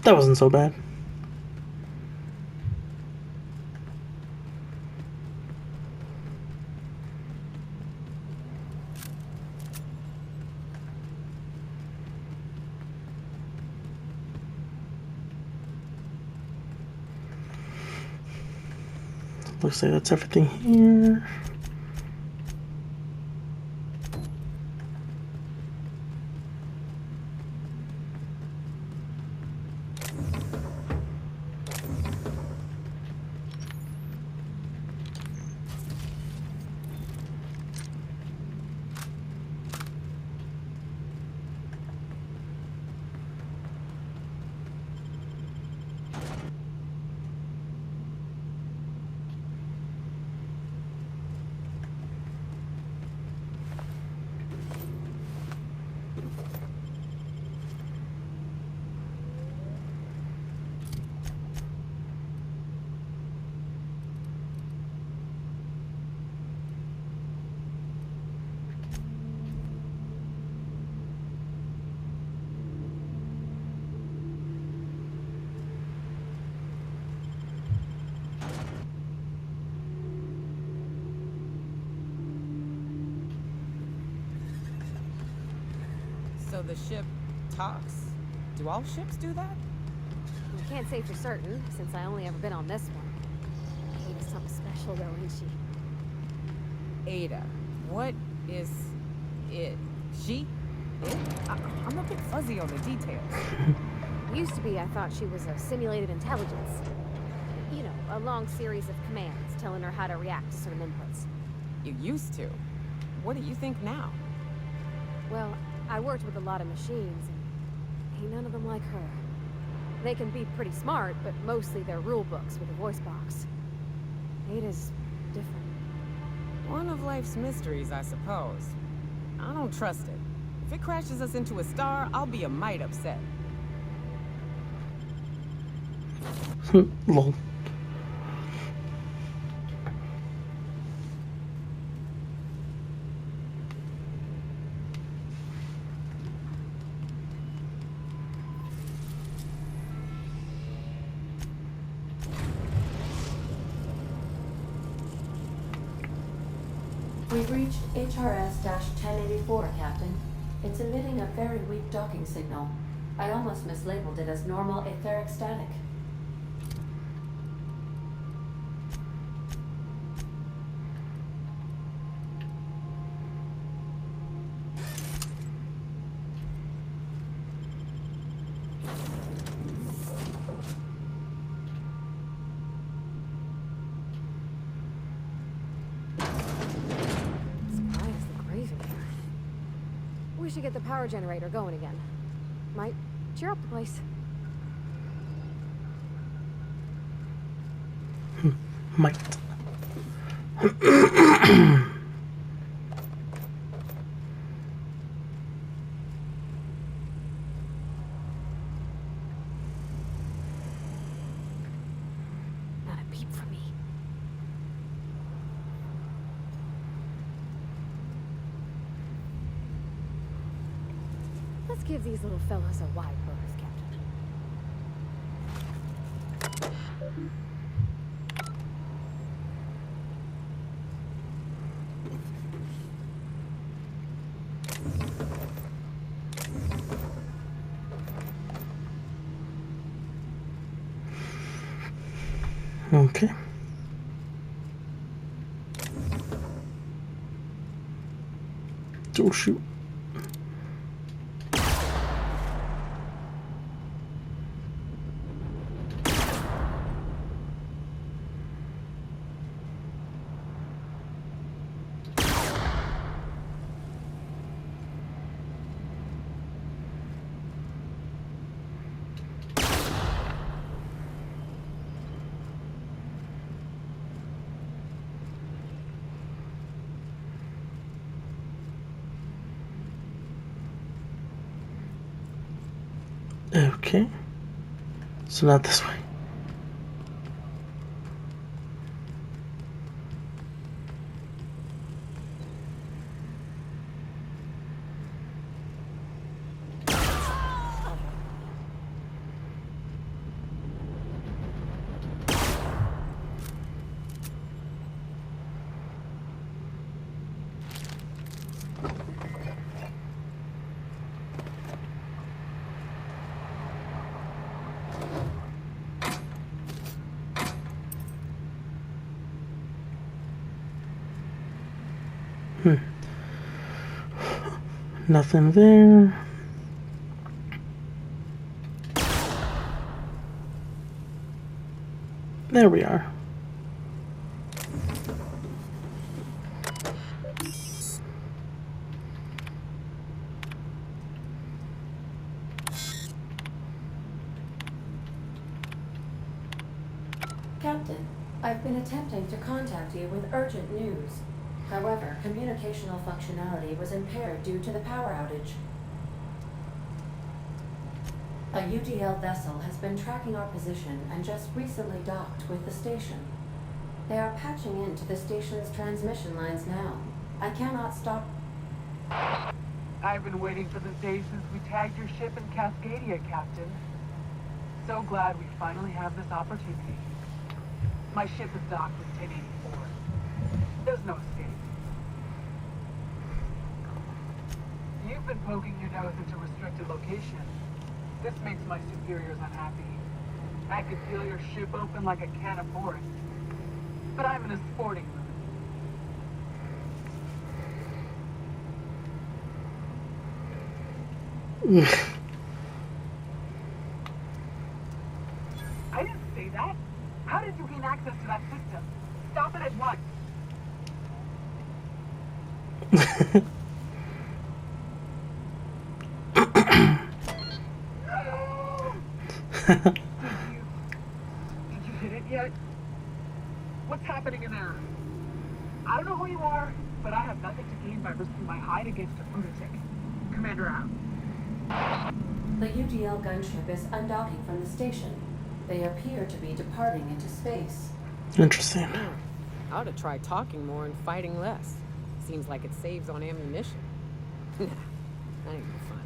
That wasn't so bad. Looks like that's everything here. So the ship talks? Do all ships do that? I can't say for certain, since I only ever been on this one. Ada's something special though, isn't she? Ada. What is it? She? It? I'm a bit fuzzy on the details. Used to be I thought she was a simulated intelligence. You know, a long series of commands telling her how to react to certain inputs. You used to. What do you think now? Well, I worked with a lot of machines, and ain't none of them like her. They can be pretty smart, but mostly they're rule books with a voice box. Ada's different. One of life's mysteries, I suppose. I don't trust it. If it crashes us into a star, I'll be a mite upset. Lol. We've reached HRS-1084, Captain. It's emitting a very weak docking signal. I almost mislabeled it as normal etheric static. We should get the power generator going again. Might cheer up the place. Might. Not a peep from me. Let's give these little fellas a wide berth, Captain. Okay. Oh shoot. Okay. So not this way. Nothing there. There we are. Captain, I've been attempting to contact you with urgent news. However, communicational functionality was impaired due to the power outage. A UDL vessel has been tracking our position and just recently docked with the station. They are patching into the station's transmission lines now. I cannot stop. I've been waiting for this day since we tagged your ship in Cascadia, Captain. So glad we finally have this opportunity. My ship is docked with 1084. There's no escape. You've been poking your nose into restricted location. This makes my superiors unhappy. I could peel your ship open like a can of forest. But I'm in a sporting mood. I didn't say that. How did you gain access to that system? Stop it at once. Did you hit it yet? What's happening in there? I don't know who you are, but I have nothing to gain by risking my hide against a lunatic. Commander out. The UDL gunship is undocking from the station. They appear to be departing into space. Interesting. I ought to try talking more and fighting less. Seems like it saves on ammunition. Nah, that ain't no fun.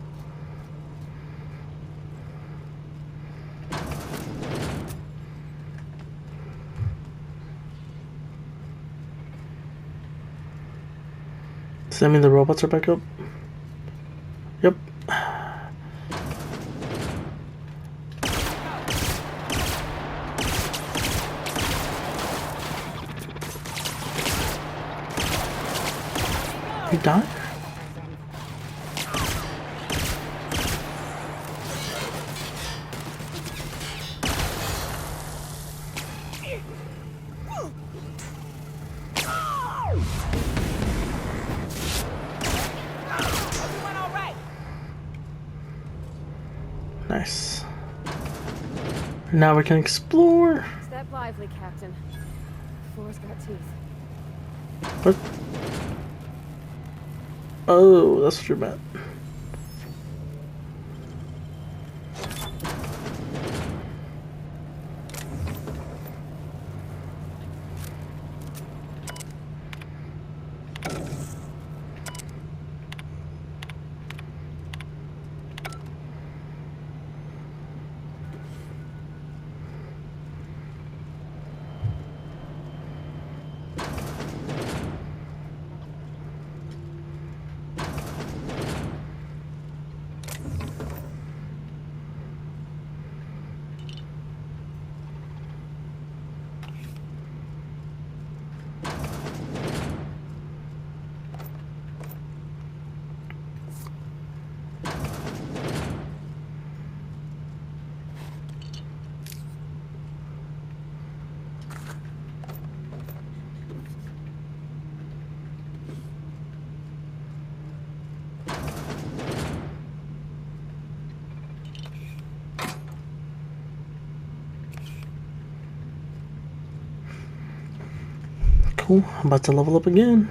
Does that mean the robots are back up? Yep. You died? Nice. Now we can explore. Step lively, Captain. Floor's got teeth. What? Oh, that's what you meant. Cool. I'm about to level up again.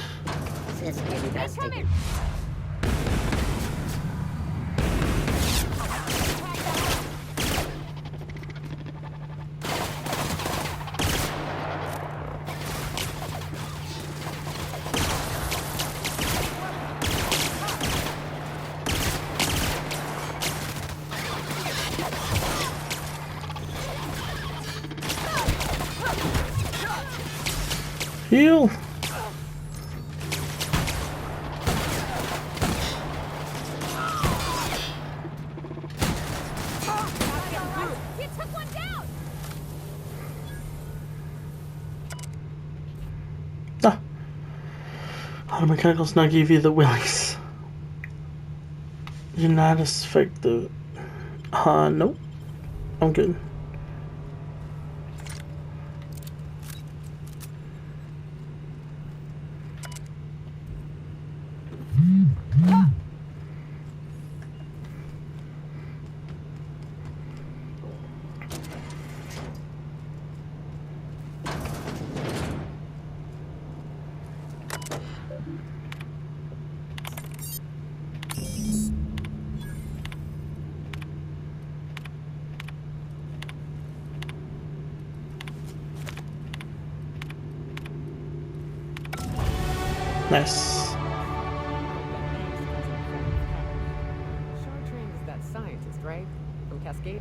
Heal. You took one down! Ah. Auto mechanicals now give you the willies. You're not as effective. Nope. I'm good. Nice. Chartrain is that scientist, right? From Cascadia?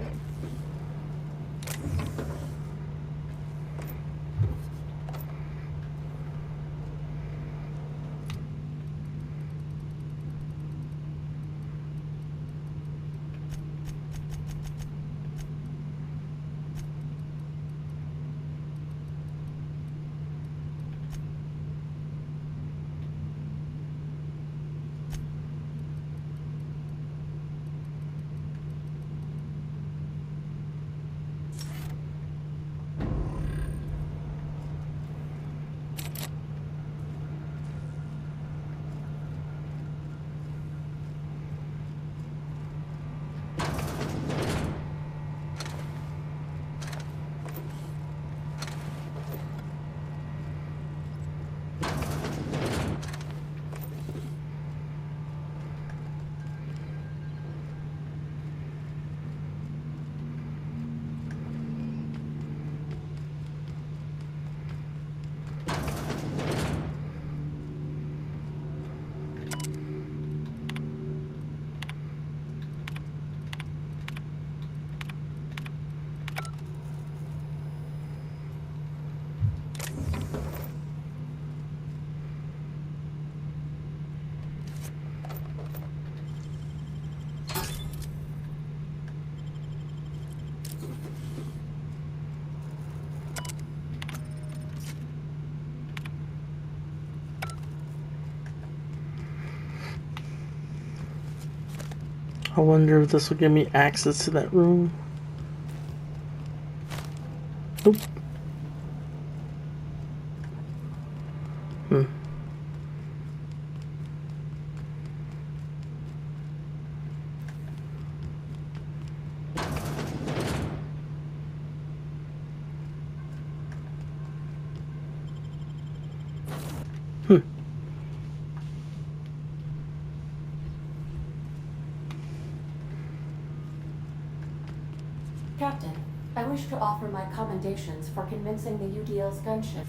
I wonder if this will give me access to that room. Nope. Hmm. Captain, I wish to offer my commendations for convincing the UDL's gunship.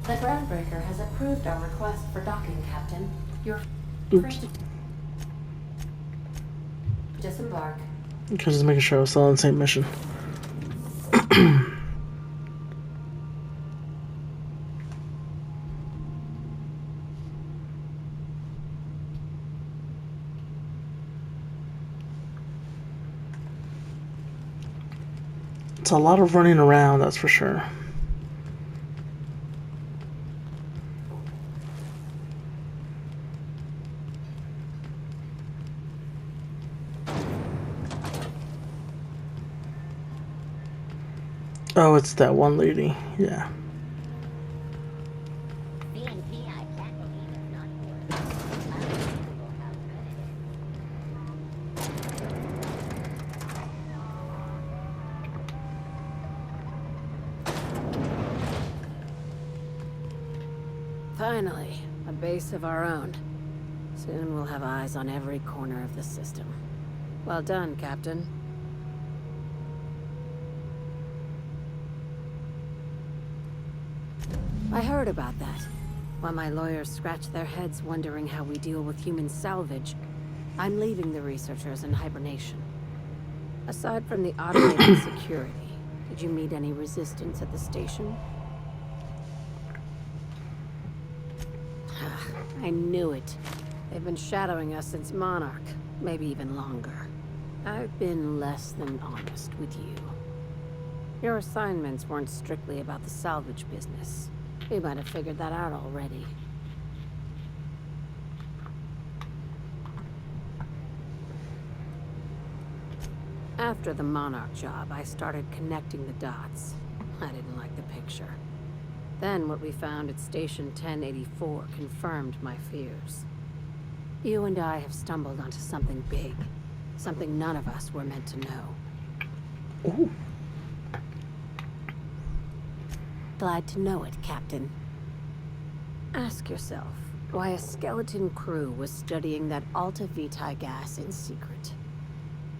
The groundbreaker has approved our request for docking, Captain. You're free to disembark. Okay, just making sure I was still on the same mission. It's a lot of running around, that's for sure. Oh, it's that one lady. Yeah. Finally, a base of our own. Soon we'll have eyes on every corner of the system. Well done, Captain. I heard about that. While my lawyers scratch their heads wondering how we deal with human salvage, I'm leaving the researchers in hibernation. Aside from the automated security, did you meet any resistance at the station? I knew it. They've been shadowing us since Monarch, maybe even longer. I've been less than honest with you. Your assignments weren't strictly about the salvage business. We might have figured that out already. After the Monarch job, I started connecting the dots. I didn't like the picture. Then what we found at Station 1084 confirmed my fears. You and I have stumbled onto something big. Something none of us were meant to know. Ooh. Glad to know it, Captain. Ask yourself why a skeleton crew was studying that Alta Vitae gas in secret.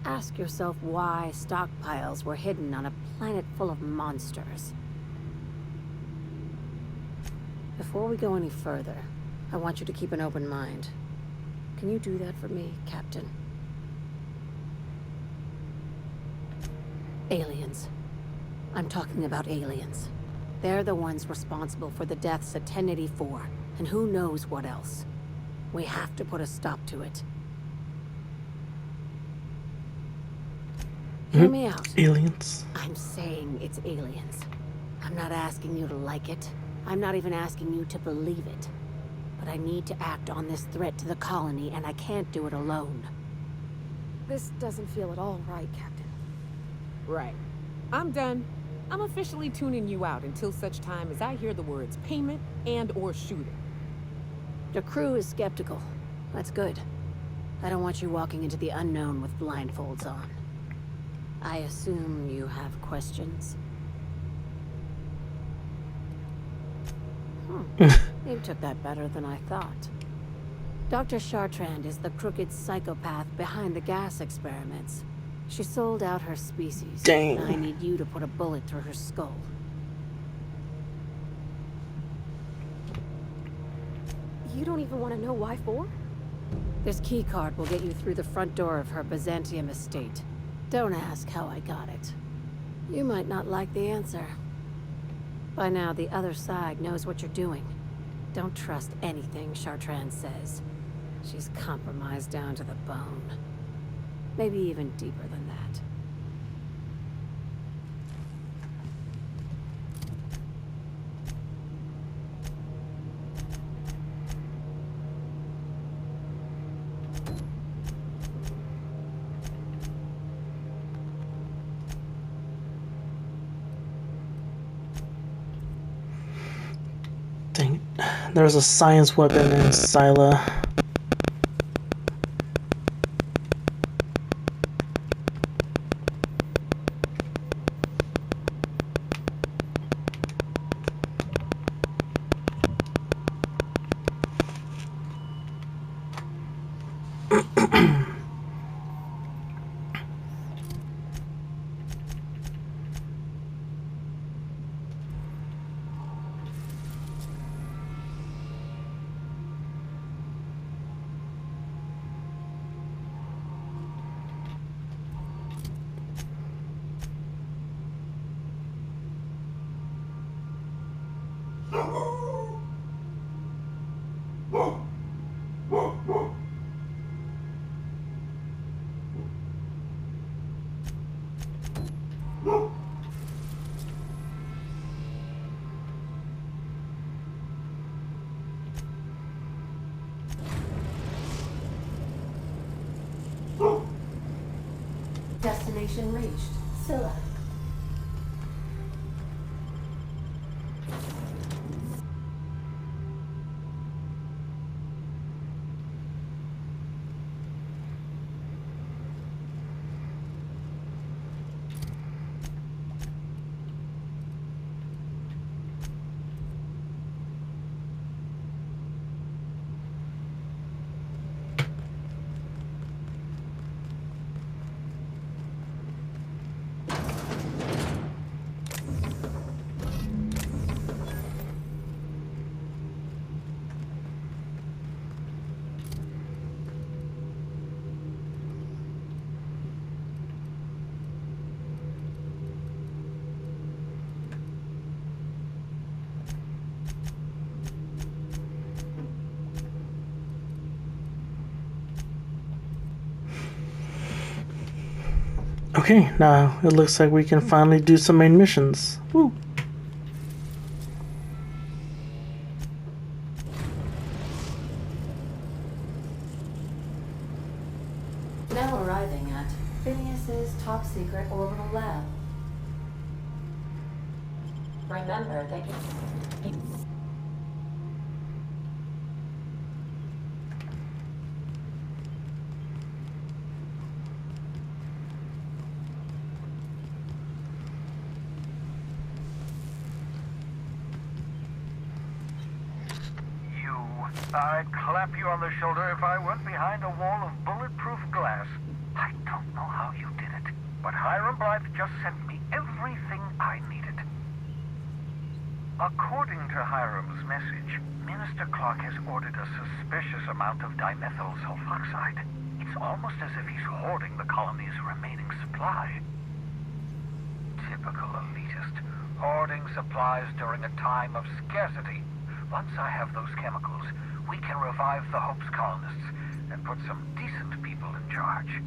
Ask yourself why stockpiles were hidden on a planet full of monsters. Before we go any further, I want you to keep an open mind. Can you do that for me, Captain? Aliens. I'm talking about aliens. They're the ones responsible for the deaths at 1084, and who knows what else. We have to put a stop to it. Hear me out. Aliens. I'm saying it's aliens. I'm not asking you to like it. I'm not even asking you to believe it. But I need to act on this threat to the colony, and I can't do it alone. This doesn't feel at all right, Captain. Right. I'm done. I'm officially tuning you out until such time as I hear the words payment and/or shooting. The crew is skeptical. That's good. I don't want you walking into the unknown with blindfolds on. I assume you have questions? You took that better than I thought. Dr. Chartrand is the crooked psychopath behind the gas experiments. She sold out her species. Dang. I need you to put a bullet through her skull. You don't even want to know why for? This keycard will get you through the front door of her Byzantium estate. Don't ask how I got it. You might not like the answer. By now, the other side knows what you're doing. Don't trust anything Chartrand says. She's compromised down to the bone. Maybe even deeper than that. Dang it. There's a science weapon in Sila. Destination reached. Scylla. Okay, now it looks like we can finally do some main missions. Woo. top-secret orbital lab. Remember that you... I'd clap you on the shoulder if I went behind a wall of bulletproof glass. I don't know how you did it, but Hiram Blythe just sent me everything I needed. According to Hiram's message, Minister Clark has ordered a suspicious amount of dimethyl sulfoxide. It's almost as if he's hoarding the colony's remaining supply. Typical elitist, hoarding supplies during a time of scarcity. Once I have those chemicals, we can revive the Hope's colonists and put some decent people in charge.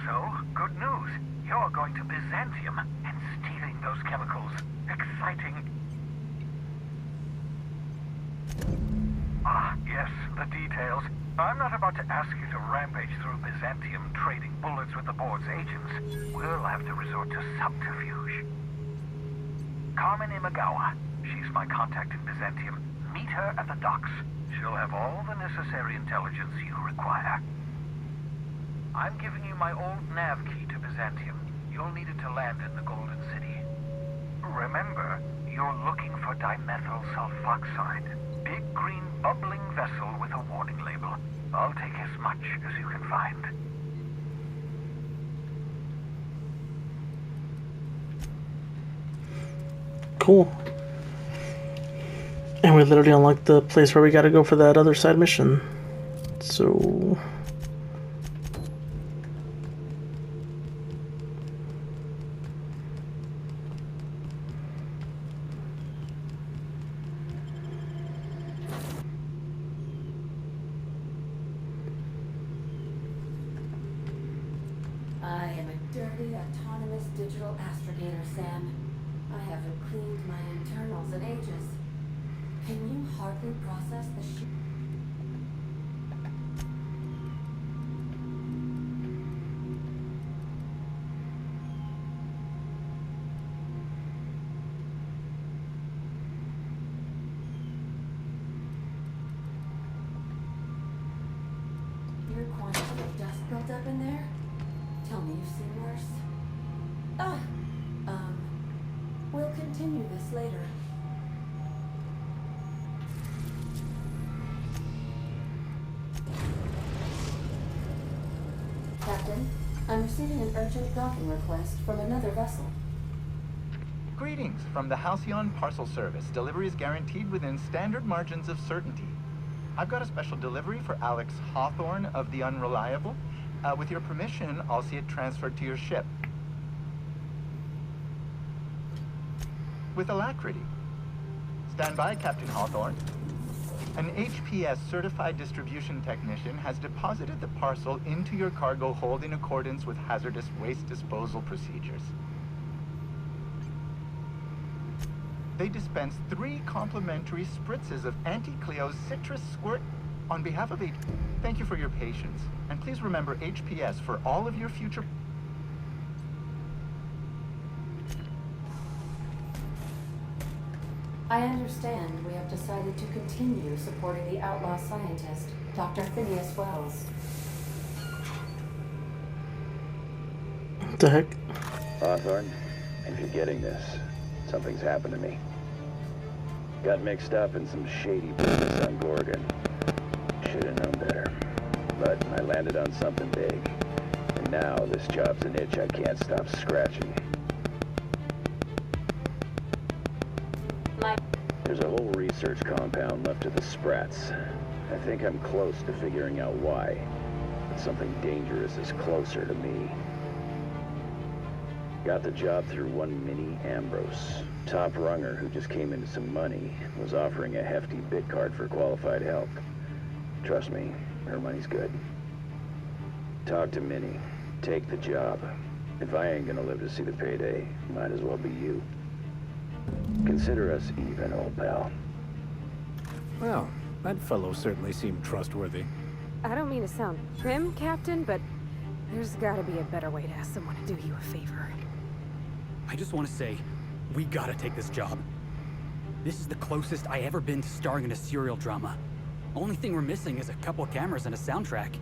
So, good news. You're going to Byzantium and stealing those chemicals. Exciting. Ah, yes, the details. I'm not about to ask you to rampage through Byzantium trading bullets with the board's agents. We'll have to resort to subterfuge. Carmen Imagawa. She's my contact in Byzantium. Meet her at the docks. She'll have all the necessary intelligence you require. I'm giving you my old nav key to Byzantium. You'll need it to land in the Golden City. Remember, you're looking for dimethyl sulfoxide. Big green bubbling vessel with a warning label. I'll take as much as you can find. Cool. And we literally unlocked the place where we gotta go for that other side mission. So... I am a dirty, autonomous digital astrogator, Sam. I haven't cleaned my internals in ages. Can you hardly process the shit? Your quantity of dust built up in there? Tell me you've seen worse. We'll continue this later. Captain, I'm receiving an urgent docking request from another vessel. Greetings from the Halcyon Parcel Service. Delivery is guaranteed within standard margins of certainty. I've got a special delivery for Alex Hawthorne of the Unreliable. With your permission, I'll see it transferred to your ship. With alacrity. Stand by, Captain Hawthorne. An HPS certified distribution technician has deposited the parcel into your cargo hold in accordance with hazardous waste disposal procedures. They dispense 3 complimentary spritzes of Anti-Cleo's Citrus Squirt on behalf of Thank you for your patience, and please remember HPS for all of your future... I understand we have decided to continue supporting the outlaw scientist, Dr. Phineas Wells. What the heck? Hawthorne, if you're getting this, something's happened to me. Got mixed up in some shady business on Gorgon. Should have known better. But I landed on something big. And now this job's an itch I can't stop scratching. There's a whole research compound left of the Sprats. I think I'm close to figuring out why. But something dangerous is closer to me. Got the job through one Minnie Ambrose. Top runger who just came into some money, was offering a hefty bid card for qualified help. Trust me, her money's good. Talk to Minnie. Take the job. If I ain't gonna live to see the payday, might as well be you. Consider us even, old pal. Well, that fellow certainly seemed trustworthy. I don't mean to sound prim, Captain, but There's gotta be a better way to ask someone to do you a favor. I just want to say, we gotta take this job. This is the closest I ever been to starring in a serial drama. Only thing we're missing is a couple cameras and a soundtrack.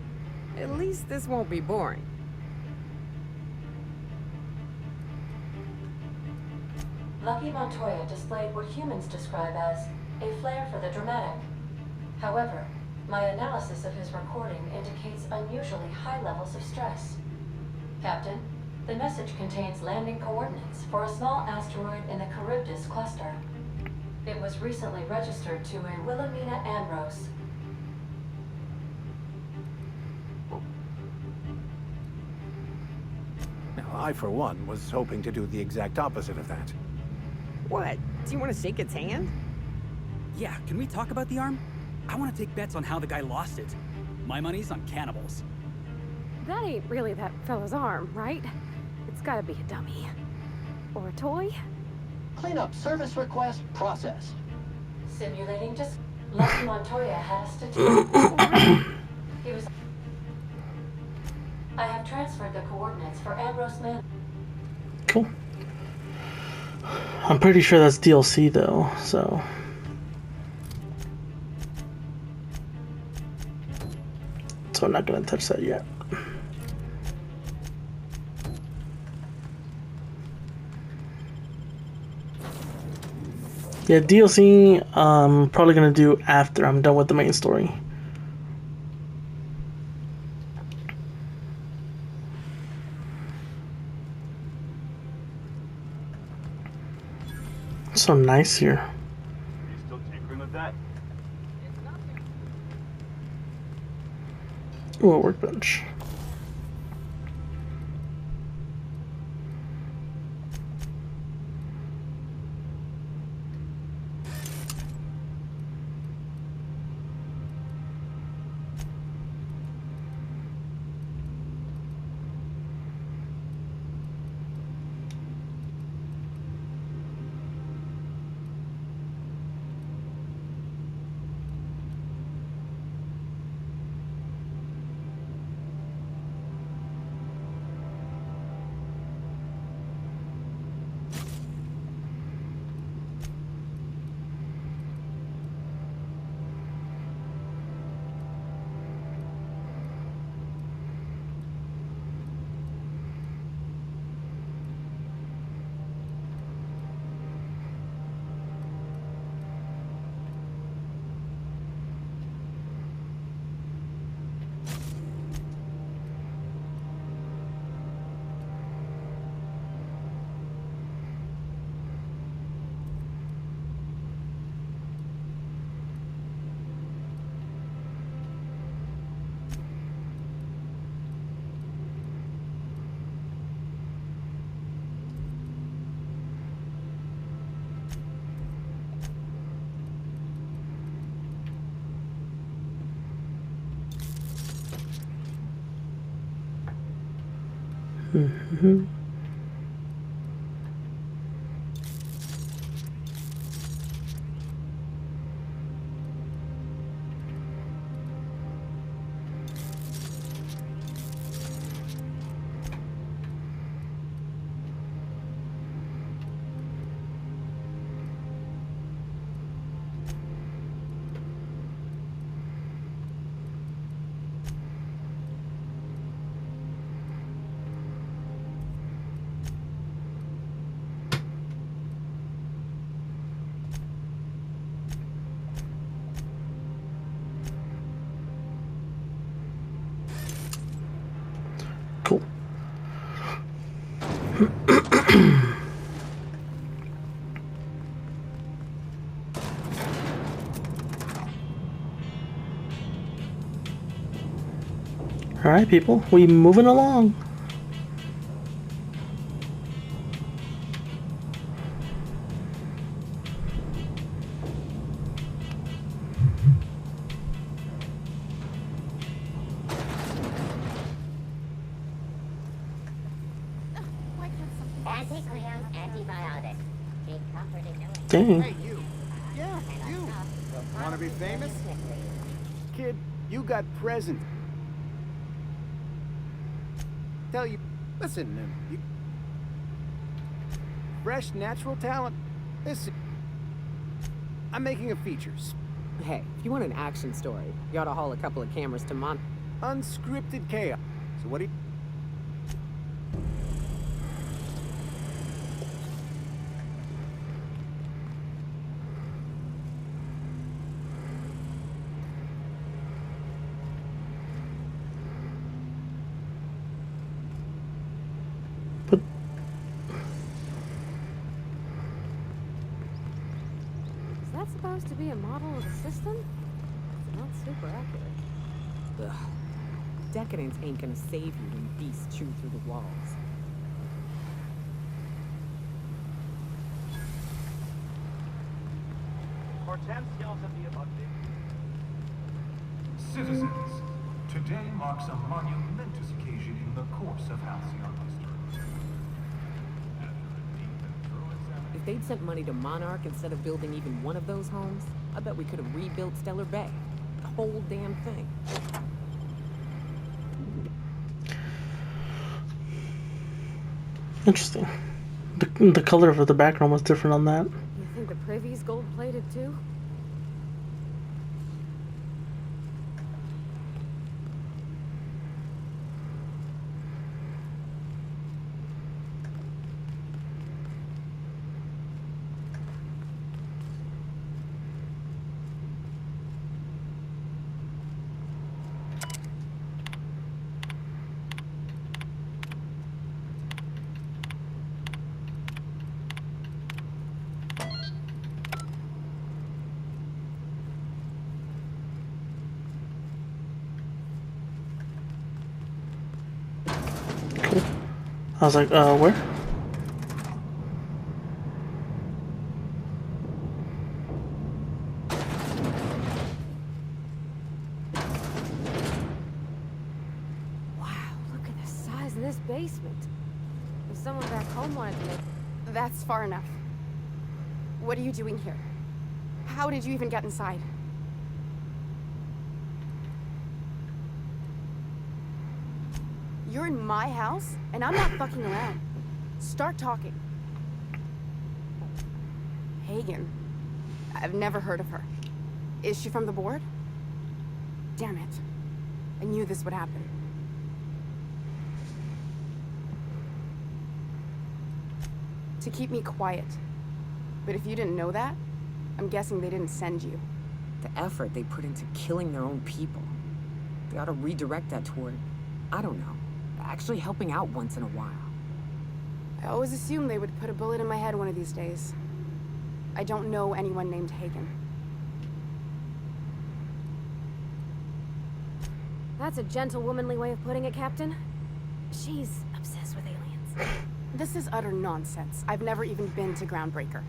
At least this won't be boring. Lucky Montoya displayed what humans describe as a flair for the dramatic. However, my analysis of his recording indicates unusually high levels of stress. Captain, the message contains landing coordinates for a small asteroid in the Charybdis cluster. It was recently registered to a Wilhelmina Ambrose. Now, I, for one, was hoping to do the exact opposite of that. What? Do you want to shake its hand? Yeah, can we talk about the arm? I want to take bets on how the guy lost it. My money's on cannibals. That ain't really that fella's arm, right? It's gotta be a dummy. Or a toy? Cleanup service request processed. Simulating just Lucky Montoya had a statistic. He was. I have transferred the coordinates for Ambrose Man. Cool. I'm pretty sure that's DLC though, so. So I'm not gonna touch that yet. Yeah, DLC probably gonna do after I'm done with the main story. It's so nice here. Are you still tinkering with that? Ooh, a workbench. Mm-hmm. Cool. All right, people, we moving along. Dang. Hey, you. Yeah, you. Want to be famous? Kid, you got present. tell you. Listen, fresh, natural talent. I'm making a features. Hey, if you want an action story, you ought to haul a couple of cameras to Unscripted chaos. So what do you... Is that supposed to be a model of the system? It's not super accurate. Ugh. Decadence ain't gonna save you when beasts chew through the walls. Citizens, today marks a monumentous occasion in the course of Halcyon history. If they'd sent money to Monarch instead of building even one of those homes, I bet we could have rebuilt Stellar Bay. The whole damn thing. Interesting. The color of the background was different on that. You think the privy's gold-plated too? I was like, where? Wow, look at the size of this basement. If someone back home wanted to make... That's far enough. What are you doing here? How did you even get inside? You're in my house, and I'm not fucking around. Start talking. Hagen. I've never heard of her. Is she from the board? Damn it. I knew this would happen. To keep me quiet. But if you didn't know that, I'm guessing they didn't send you. The effort they put into killing their own people. They ought to redirect that toward, I don't know, actually helping out once in a while. I always assumed they would put a bullet in my head one of these days. I don't know anyone named Hagen. That's a gentle, womanly way of putting it, Captain. She's obsessed with aliens. This is utter nonsense. I've never even been to Groundbreaker.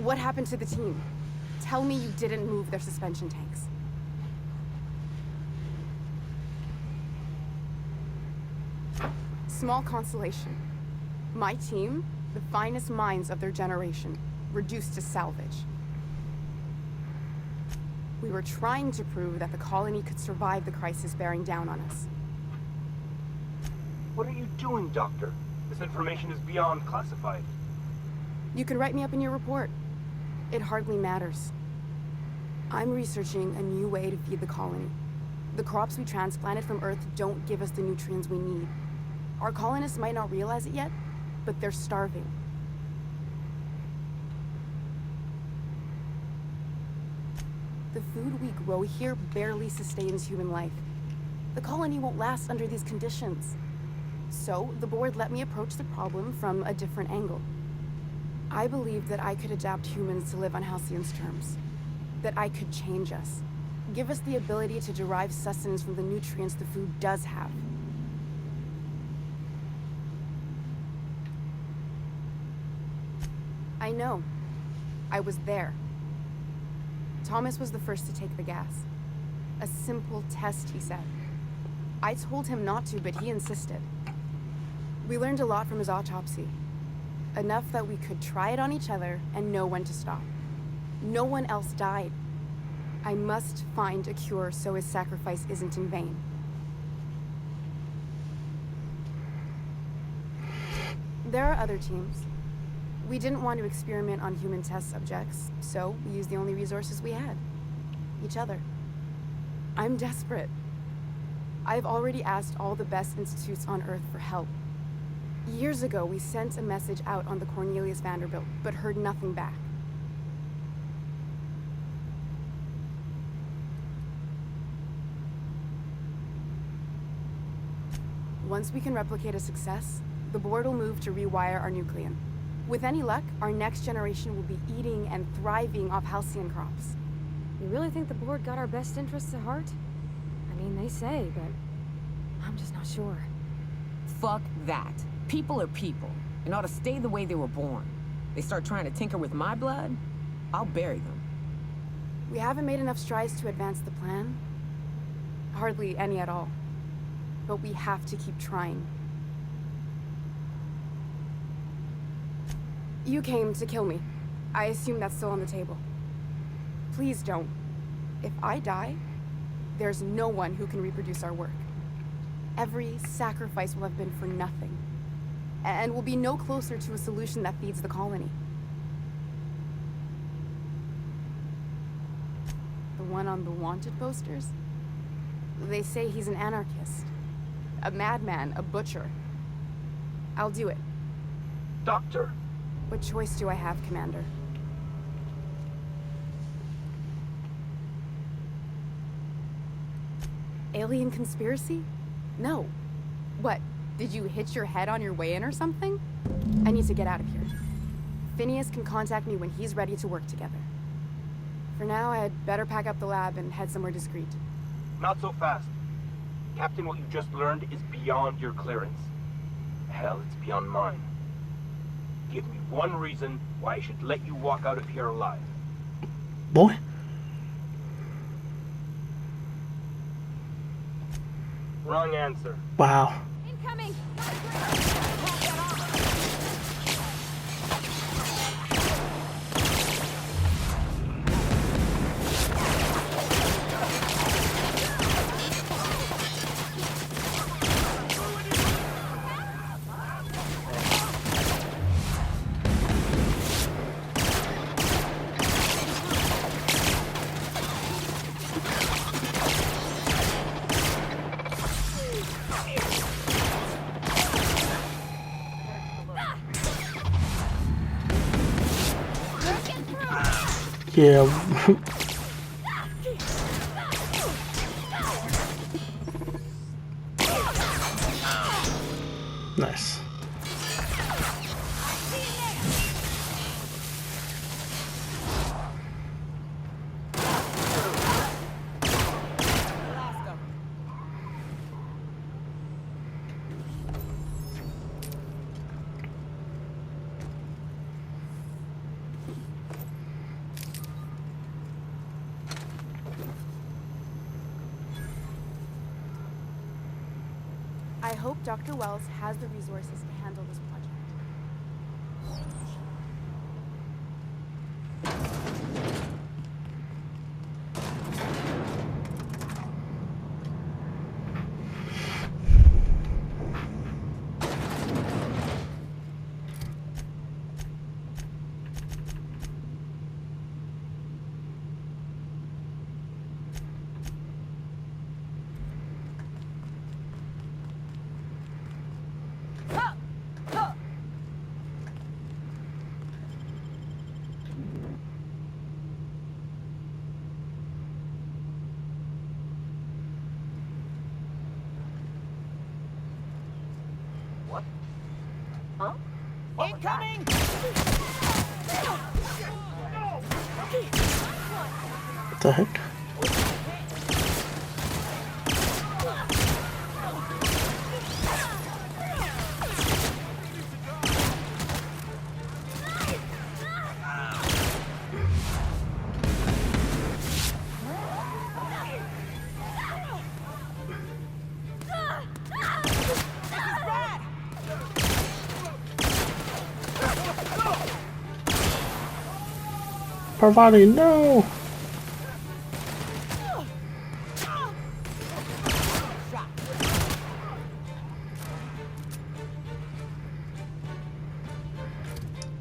What happened to the team? Tell me you didn't move their suspension tanks. Small consolation. My team, the finest minds of their generation, reduced to salvage. We were trying to prove that the colony could survive the crisis bearing down on us. What are you doing, Doctor? This information is beyond classified. You can write me up in your report. It hardly matters. I'm researching a new way to feed the colony. The crops we transplanted from Earth don't give us the nutrients we need. Our colonists might not realize it yet, but they're starving. The food we grow here barely sustains human life. The colony won't last under these conditions. So, the board let me approach the problem from a different angle. I believed that I could adapt humans to live on Halcyon's terms. That I could change us. Give us the ability to derive sustenance from the nutrients the food does have. I know. I was there. Thomas was the first to take the gas. A simple test, he said. I told him not to, but he insisted. We learned a lot from his autopsy. Enough that we could try it on each other and know when to stop. No one else died. I must find a cure so his sacrifice isn't in vain. There are other teams. We didn't want to experiment on human test subjects, so we used the only resources we had. Each other. I'm desperate. I've already asked all the best institutes on Earth for help. Years ago, we sent a message out on the Cornelius Vanderbilt, but heard nothing back. Once we can replicate a success, the board will move to rewire our nucleon. With any luck, our next generation will be eating and thriving off Halcyon crops. You really think the board got our best interests at heart? I mean, they say, but I'm just not sure. Fuck that. People are people, and ought to stay the way they were born. They start trying to tinker with my blood, I'll bury them. We haven't made enough strides to advance the plan. Hardly any at all. But we have to keep trying. You came to kill me. I assume that's still on the table. Please don't. If I die, there's no one who can reproduce our work. Every sacrifice will have been for nothing. And we'll be no closer to a solution that feeds the colony. The one on the wanted posters? They say he's an anarchist. A madman, a butcher. I'll do it. Doctor! What choice do I have, Commander? Alien conspiracy? No. What, did you hit your head on your way in or something? I need to get out of here. Phineas can contact me when he's ready to work together. For now, I'd better pack up the lab and head somewhere discreet. Not so fast. Captain, what you just learned is beyond your clearance. Hell, it's beyond mine. Give me one reason why I should let you walk out of here alive. Boy. Wrong answer. Wow. Incoming! Yeah. Nice. I hope Dr. Wells has the resources to handle this project. Incoming! What the heck? Parvati, no!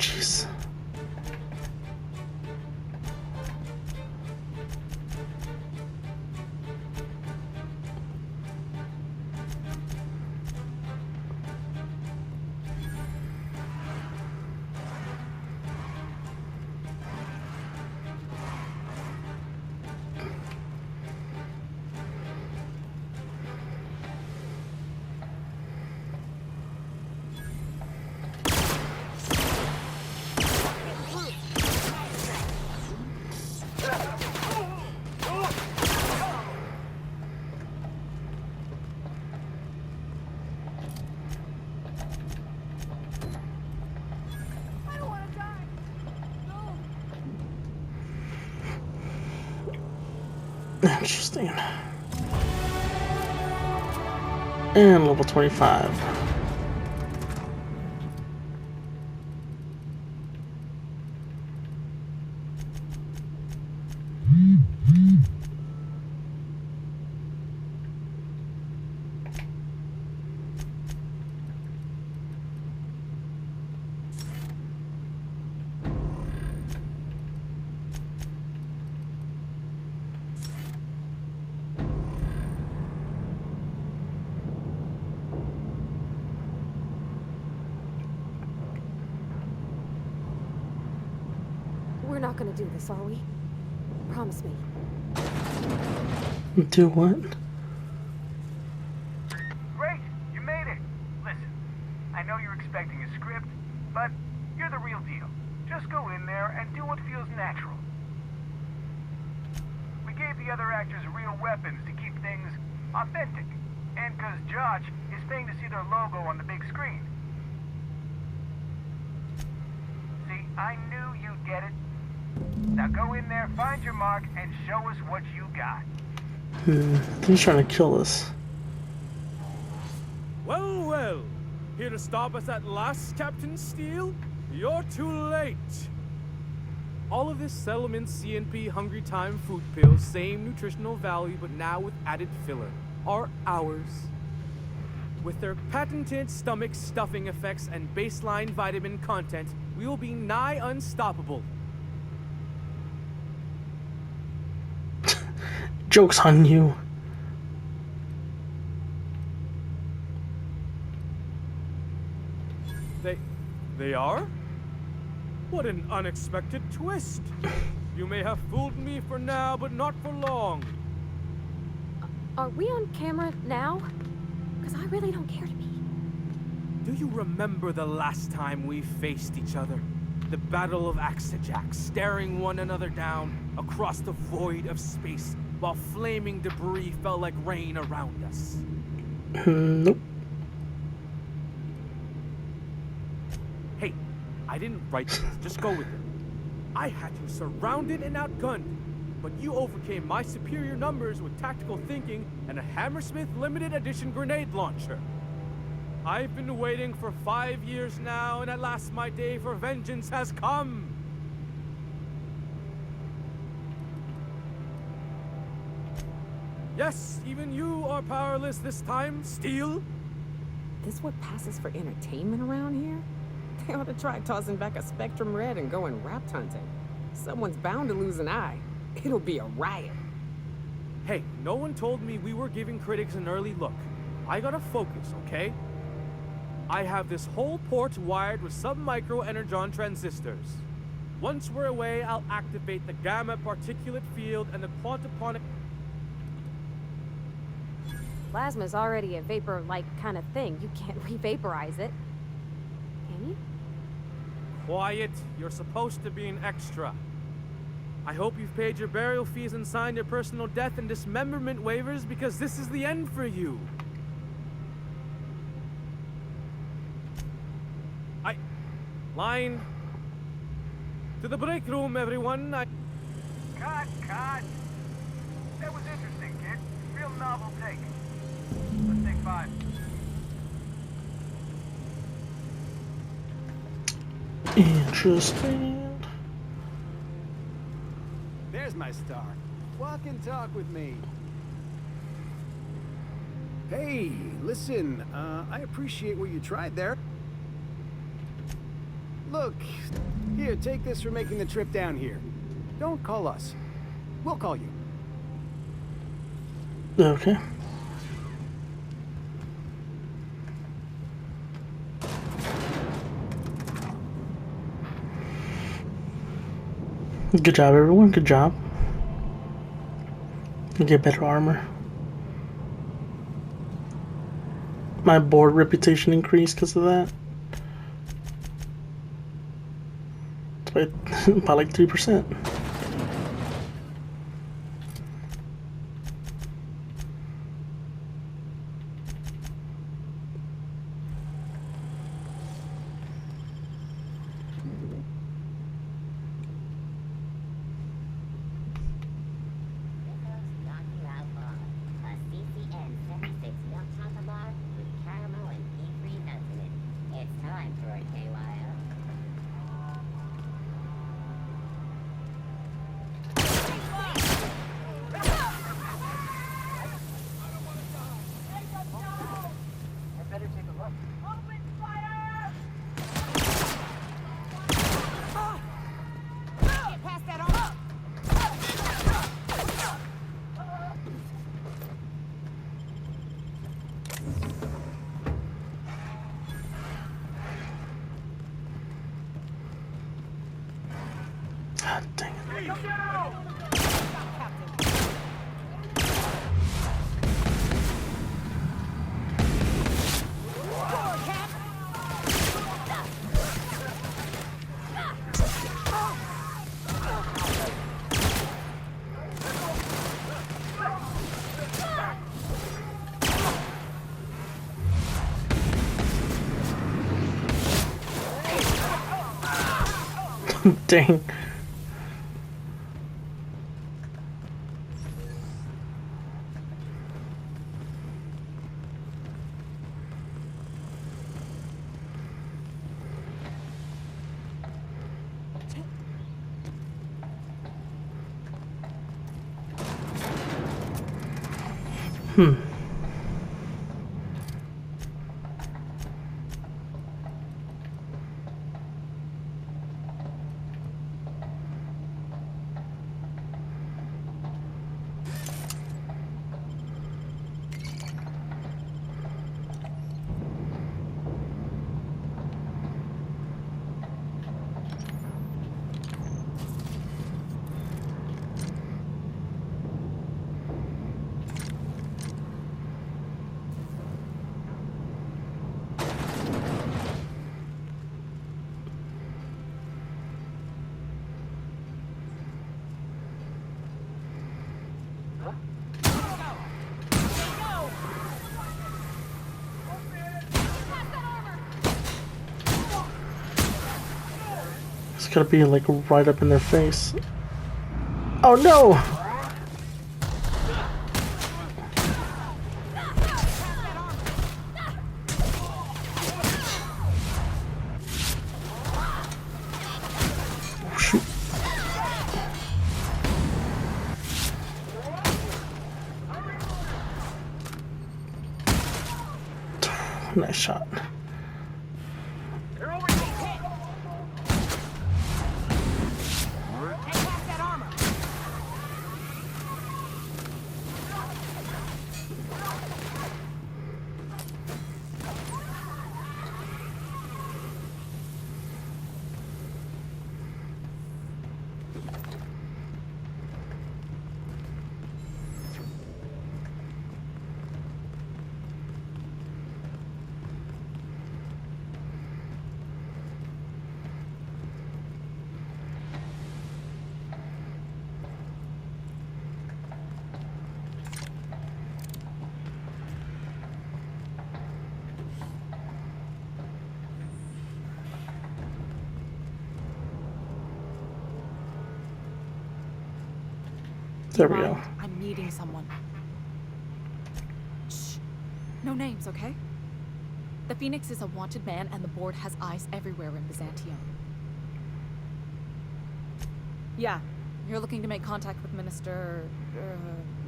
jeez. Interesting. And level 25. We're not gonna do this, are we? Promise me. Do what? Great, you made it. Listen, I know you're expecting a script, but you're the real deal. Just go in there and do what feels natural. We gave the other actors real weapons to keep things authentic. And because Josh is paying to see their logo on the big screen. See, I knew you'd get it. Now go in there, find your mark, and show us what you got. He's trying to kill us. Well, well. Here to stop us at last, Captain Steele? You're too late. All of this settlement CNP Hungry Time food pills, same nutritional value, but now with added filler, are ours. With their patented stomach stuffing effects and baseline vitamin content, we will be nigh unstoppable. Joke's on you. They are? What an unexpected twist. You may have fooled me for now, but not for long. Are we on camera now? Because I really don't care to be. Do you remember the last time we faced each other? The Battle of Axejack, staring one another down across the void of space while flaming debris fell like rain around us. Nope. Hey, I didn't write this, just go with it. I had you surrounded and outgunned, but you overcame my superior numbers with tactical thinking and a Hammersmith limited edition grenade launcher. I've been waiting for 5 years now, and at last my day for vengeance has come. Yes, even you are powerless this time, Steele. This what passes for entertainment around here? They ought to try tossing back a Spectrum Red and going rapt hunting. Someone's bound to lose an eye. It'll be a riot. Hey, no one told me we were giving critics an early look. I gotta focus, okay? I have this whole port wired with sub-micro energon transistors. Once we're away, I'll activate the gamma particulate field and the quantaponic... Plasma's already a vapor-like kind of thing. You can't re-vaporize it. Can you? Quiet. You're supposed to be an extra. I hope you've paid your burial fees and signed your personal death and dismemberment waivers, because this is the end for you. Line. To the break room, everyone. Cut! That was interesting, kid. Real novel take. Let's take 5. Interesting. There's my star. Walk and talk with me. Hey, listen, I appreciate what you tried there. Look, here, take this for making the trip down here. Don't call us. We'll call you. Okay. Good job, everyone. Good job. Get better armor. My board reputation increased because of that. By like 3%. God dang it. Dang. It's gotta be like right up in their face. Oh no! Shoot. Nice shot. There we go. I'm meeting someone. Shh. No names, okay? The Phoenix is a wanted man, and the board has eyes everywhere in Byzantium. Yeah, you're looking to make contact with Minister...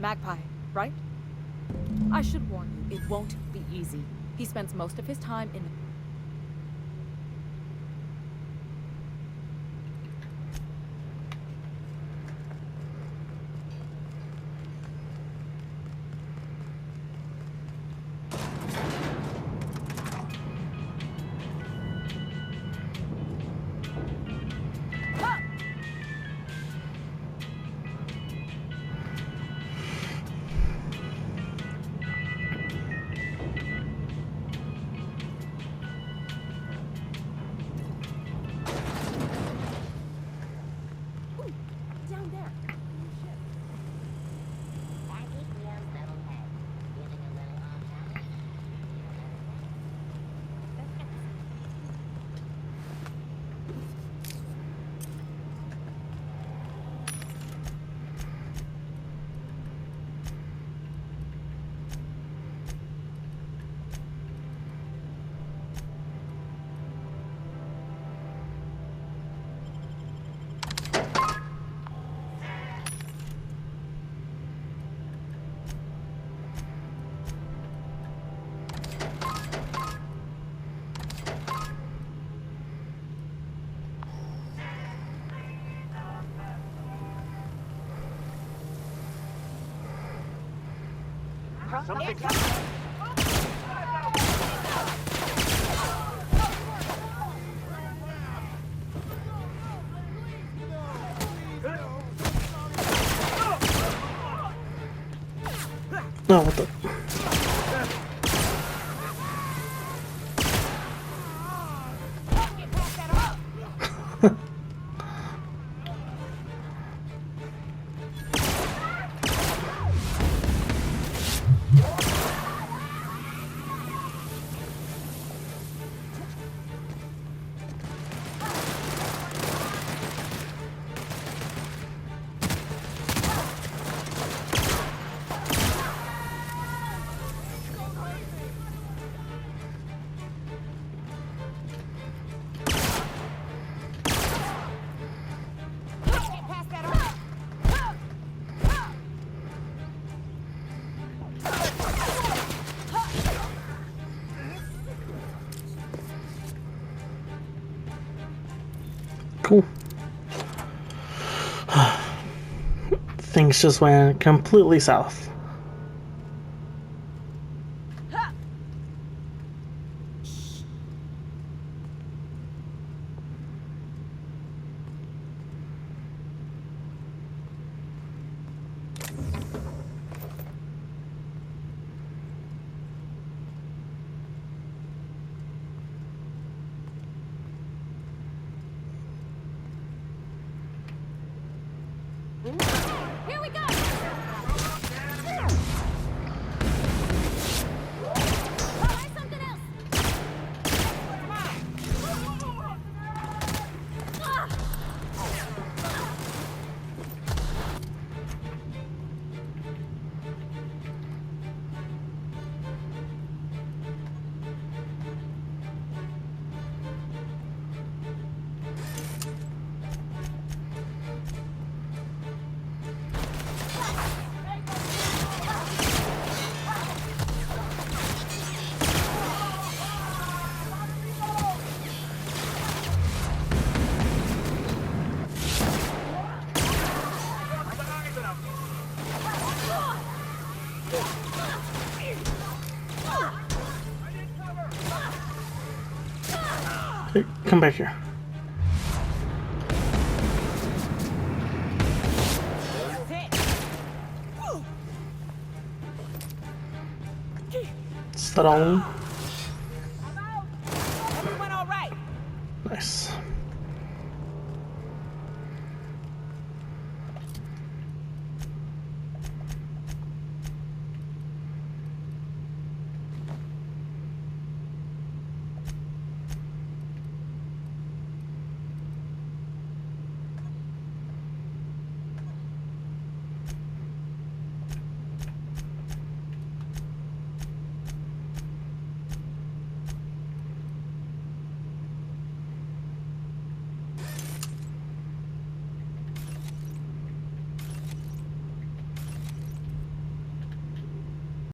Magpie, right? I should warn you, it won't be easy. He spends most of his time in... Something. No, what the? Cool. Things just went completely south. Here we go! Try something else! Hey, come back here. Is that all?